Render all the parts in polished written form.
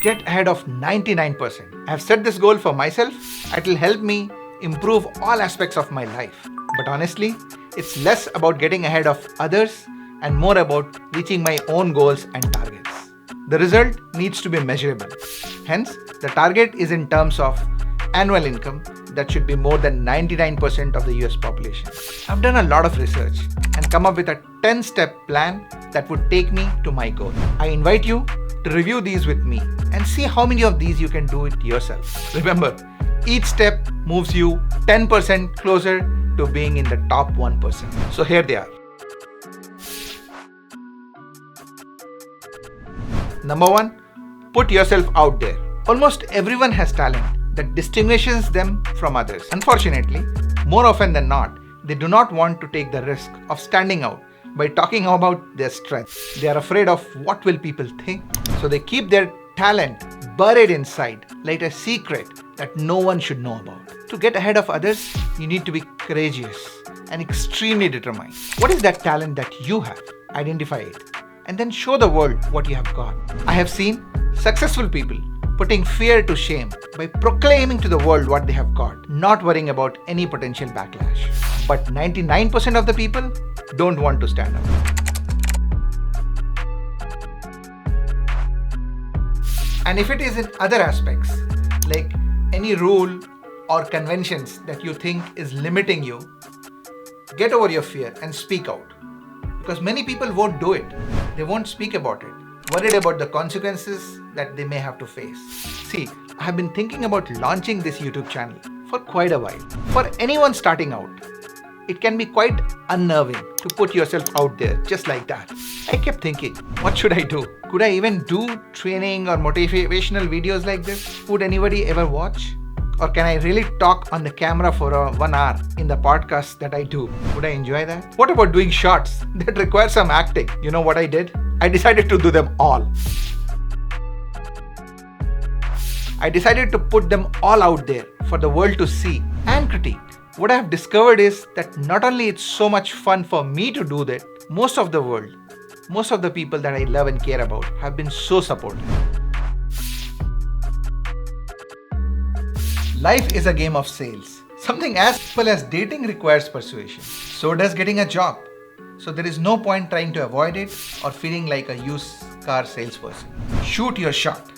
get ahead of 99%. I have set this goal for myself. It will help me improve all aspects of my life. But honestly, it's less about getting ahead of others and more about reaching my own goals and targets. The result needs to be measurable. Hence, the target is in terms of annual income that should be more than 99% of the US population. I've done a lot of research and come up with a 10-step plan that would take me to my goal. I invite you to review these with me and see how many of these you can do it yourself. Remember, each step moves you 10% closer to being in the top 1%. So here they are. Number 1, put yourself out there. Almost everyone has talent that distinguishes them from others. Unfortunately, more often than not, they do not want to take the risk of standing out by talking about their strengths. They are afraid of what will people think, so they keep their talent buried inside like a secret that no one should know about. To get ahead of others, you need to be courageous and extremely determined. What is that talent that you have? Identify it and then show the world what you have got. I have seen successful people putting fear to shame by proclaiming to the world what they have got, not worrying about any potential backlash. But 99% of the people don't want to stand up. And if it is in other aspects, like any rule or conventions that you think is limiting you, get over your fear and speak out. Because many people won't do it. They won't speak about it, worried about the consequences that they may have to face. See, I have been thinking about launching this YouTube channel for quite a while. For anyone starting out, it can be quite unnerving to put yourself out there just like that. I kept thinking, what should I do? Could I even do training or motivational videos like this? Would anybody ever watch? Or can I really talk on the camera for 1 hour in the podcast that I do? Would I enjoy that? What about doing shorts that require some acting? You know what I did? I decided to do them all. I decided to put them all out there for the world to see and critique. What I have discovered is that not only it's so much fun for me to do that, most of the people that I love and care about have been so supportive. Life is a game of sales. Something as simple as dating requires persuasion. So does getting a job. So there is no point trying to avoid it or feeling like a used car salesperson. Shoot your shot.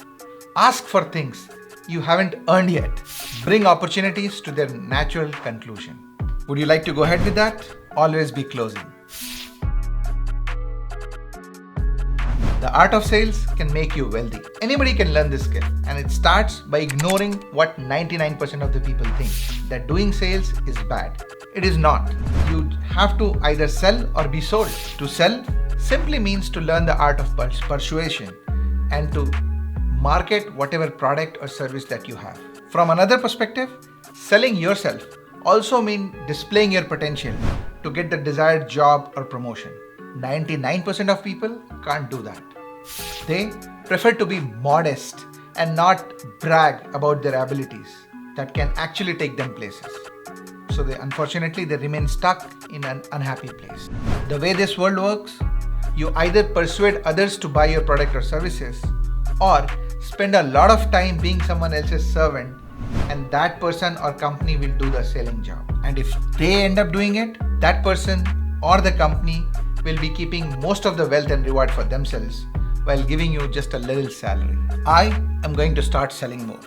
Ask for things you haven't earned yet. Bring opportunities to their natural conclusion. Would you like to go ahead with that? Always be closing. The art of sales can make you wealthy. Anybody can learn this skill, and it starts by ignoring what 99% of the people think, that doing sales is bad. It is not. You have to either sell or be sold. To sell simply means to learn the art of persuasion and to market whatever product or service that you have. From another perspective, selling yourself also means displaying your potential to get the desired job or promotion. 99% of people can't do that. They prefer to be modest and not brag about their abilities that can actually take them places. So unfortunately, they remain stuck in an unhappy place. The way this world works, you either persuade others to buy your product or services, or spend a lot of time being someone else's servant, and that person or company will do the selling job. And if they end up doing it, that person or the company will be keeping most of the wealth and reward for themselves while giving you just a little salary. I am going to start selling more.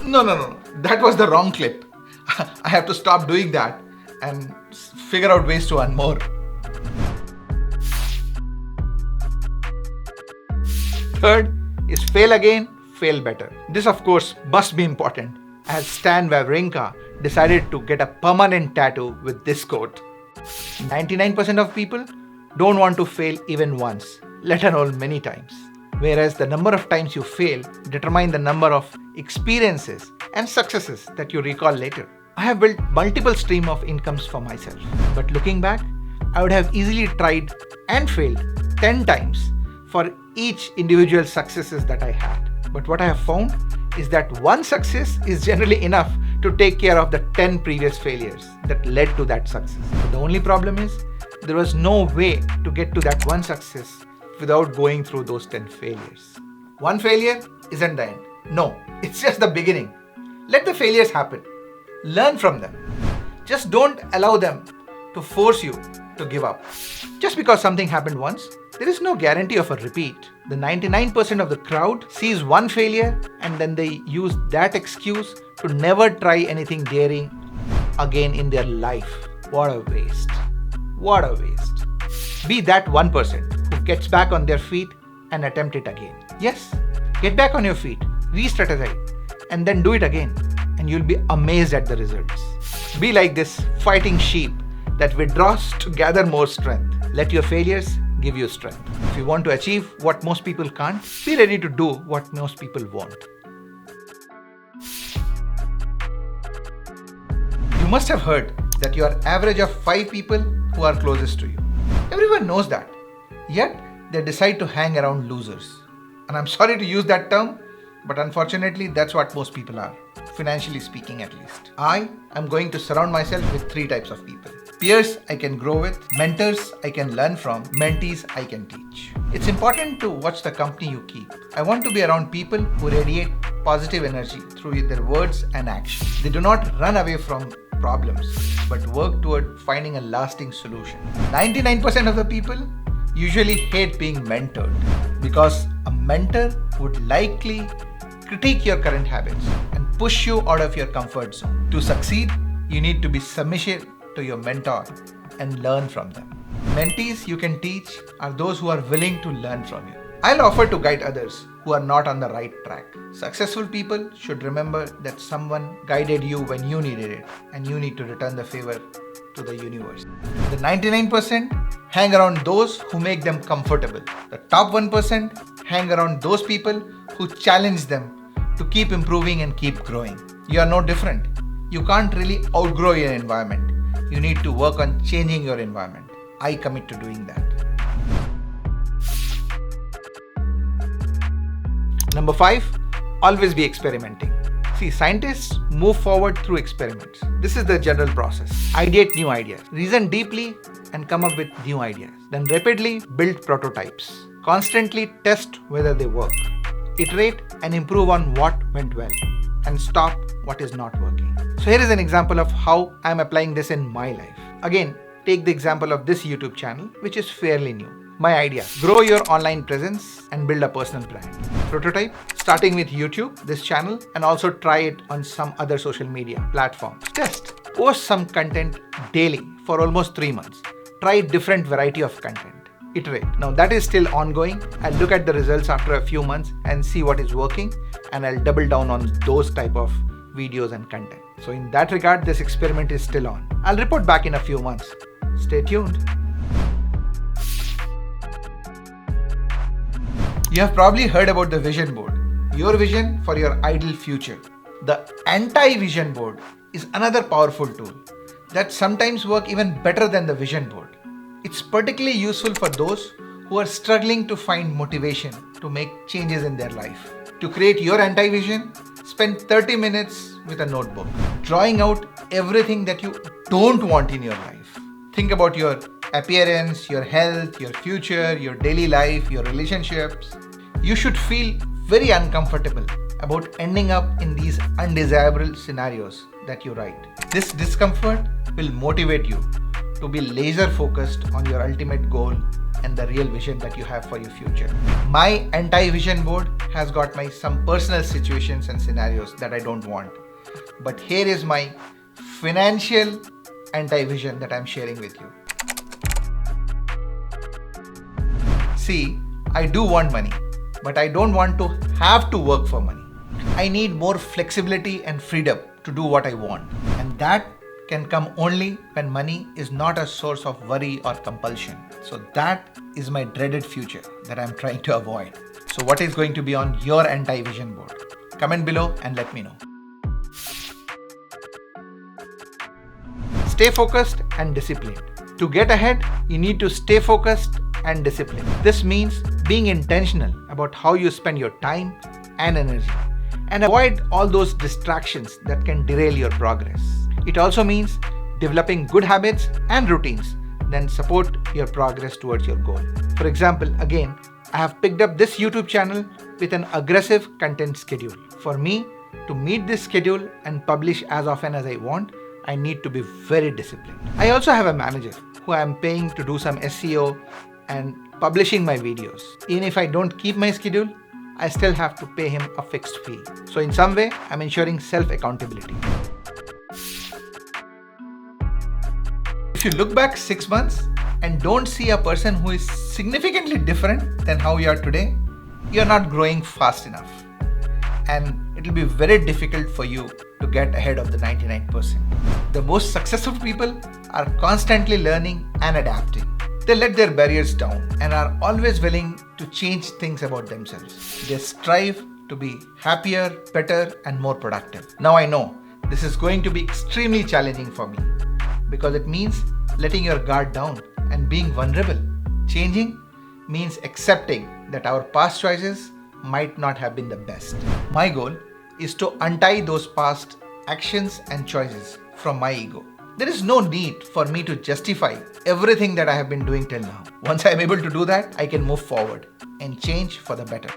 No, that was the wrong clip. I have to stop doing that and figure out ways to earn more. Third is fail again, fail better. This of course must be important, as Stan Wawrinka decided to get a permanent tattoo with this quote. 99% of people don't want to fail even once, let alone many times. Whereas the number of times you fail determine the number of experiences and successes that you recall later. I have built multiple streams of incomes for myself, but looking back, I would have easily tried and failed 10 times for each individual successes that I had. But what I have found is that one success is generally enough to take care of the 10 previous failures that led to that success. But the only problem is there was no way to get to that one success without going through those 10 failures. One failure isn't the end. No, it's just the beginning. Let the failures happen. Learn from them. Just don't allow them to force you to give up. Just because something happened once, there is no guarantee of a repeat. The 99% of the crowd sees one failure and then they use that excuse to never try anything daring again in their life. What a waste. What a waste. Be that 1% who gets back on their feet and attempt it again. Yes, get back on your feet, re-strategize, and then do it again, and you'll be amazed at the results. Be like this fighting sheep that withdraws to gather more strength. Let your failures give you strength. If you want to achieve what most people can't, be ready to do what most people won't. You must have heard that you are average of 5 people who are closest to you. Everyone knows that. Yet, they decide to hang around losers. And I'm sorry to use that term, but unfortunately, that's what most people are, financially speaking at least. I am going to surround myself with 3 types of people. Peers I can grow with, mentors I can learn from, mentees I can teach. It's important to watch the company you keep. I want to be around people who radiate positive energy through their words and actions. They do not run away from problems, but work toward finding a lasting solution. 99% of the people usually hate being mentored because a mentor would likely critique your current habits and push you out of your comfort zone. To succeed, you need to be submissive to your mentor and learn from them. Mentees you can teach are those who are willing to learn from you. I'll offer to guide others who are not on the right track. Successful people should remember that someone guided you when you needed it, and you need to return the favor to the universe. The 99% hang around those who make them comfortable. The top 1% hang around those people who challenge them to keep improving and keep growing. You are no different. You can't really outgrow your environment. You need to work on changing your environment. I commit to doing that. Number 5, always be experimenting. See, scientists move forward through experiments. This is the general process. Ideate new ideas, reason deeply and come up with new ideas. Then rapidly build prototypes. Constantly test whether they work. Iterate and improve on what went well and stop what is not working. So here is an example of how I am applying this in my life. Again, take the example of this YouTube channel, which is fairly new. My idea: grow your online presence and build a personal brand. Prototype: starting with YouTube, this channel, and also try it on some other social media platforms. Test: post some content daily for almost 3 months. Try different variety of content. Iterate. Now that is still ongoing. I'll look at the results after a few months and see what is working, and I'll double down on those type of videos and content. So in that regard, this experiment is still on. I'll report back in a few months. Stay tuned. You have probably heard about the vision board, your vision for your ideal future. The anti-vision board is another powerful tool that sometimes work even better than the vision board. It's particularly useful for those who are struggling to find motivation to make changes in their life. To create your anti-vision, spend 30 minutes with a notebook, drawing out everything that you don't want in your life. Think about your appearance, your health, your future, your daily life, your relationships. You should feel very uncomfortable about ending up in these undesirable scenarios that you write. This discomfort will motivate you to be laser focused on your ultimate goal and the real vision that you have for your future. My anti-vision board has got some personal situations and scenarios that I don't want. But here is my financial anti-vision that I'm sharing with you. See, I do want money, but I don't want to have to work for money. I need more flexibility and freedom to do what I want. And that can come only when money is not a source of worry or compulsion. So that is my dreaded future that I'm trying to avoid. So what is going to be on your anti-vision board? Comment below and let me know. Stay focused and disciplined. To get ahead, you need to stay focused and disciplined. This means being intentional about how you spend your time and energy and avoid all those distractions that can derail your progress. It also means developing good habits and routines that support your progress towards your goal. For example, again, I have picked up this YouTube channel with an aggressive content schedule. For me to meet this schedule and publish as often as I want, I need to be very disciplined. I also have a manager who I am paying to do some SEO and publishing my videos. Even if I don't keep my schedule, I still have to pay him a fixed fee. So in some way, I'm ensuring self-accountability. If you look back 6 months and don't see a person who is significantly different than how you are today, you're not growing fast enough. And it will be very difficult for you to get ahead of the 99%. The most successful people are constantly learning and adapting. They let their barriers down and are always willing to change things about themselves. They strive to be happier, better, and more productive. Now I know this is going to be extremely challenging for me because it means letting your guard down and being vulnerable. Changing means accepting that our past choices might not have been the best. My goal is to untie those past actions and choices from my ego. There is no need for me to justify everything that I have been doing till now. Once I am able to do that, I can move forward and change for the better.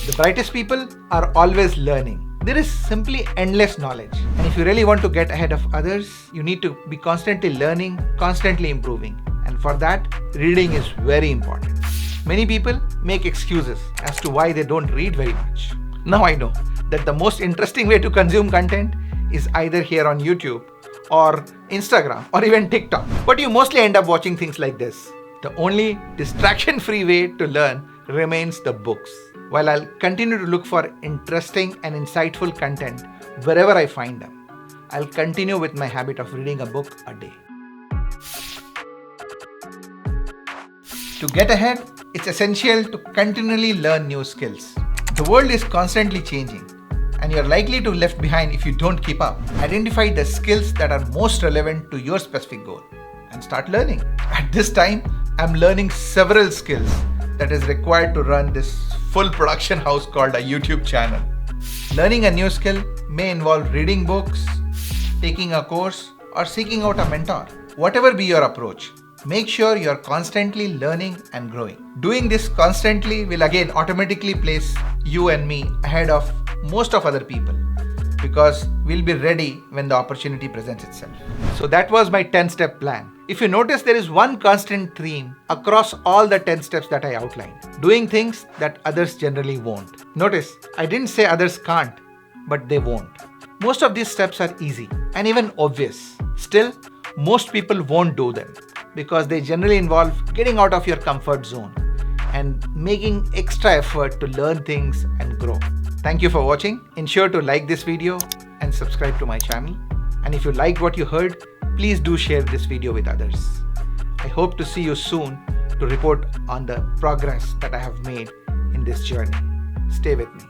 The brightest people are always learning. There is simply endless knowledge. And if you really want to get ahead of others, you need to be constantly learning, constantly improving. And for that, reading is very important. Many people make excuses as to why they don't read very much. Now I know that the most interesting way to consume content is either here on YouTube or Instagram or even TikTok. But you mostly end up watching things like this. The only distraction-free way to learn remains the books. While I'll continue to look for interesting and insightful content wherever I find them, I'll continue with my habit of reading a book a day. To get ahead, it's essential to continually learn new skills. The world is constantly changing, and you're likely to be left behind if you don't keep up. Identify the skills that are most relevant to your specific goal and start learning. At this time, I'm learning several skills that is required to run this full production house called a YouTube channel. Learning a new skill may involve reading books, taking a course, or seeking out a mentor. Whatever be your approach, make sure you're constantly learning and growing. Doing this constantly will again automatically place you and me ahead of most of other people because we'll be ready when the opportunity presents itself. So that was my 10-step plan. If you notice, there is one constant theme across all the 10 steps that I outlined. Doing things that others generally won't. Notice, I didn't say others can't, but they won't. Most of these steps are easy and even obvious. Still, most people won't do them because they generally involve getting out of your comfort zone and making extra effort to learn things and grow. Thank you for watching. Ensure to like this video and subscribe to my channel. And if you liked what you heard, please do share this video with others. I hope to see you soon to report on the progress that I have made in this journey. Stay with me.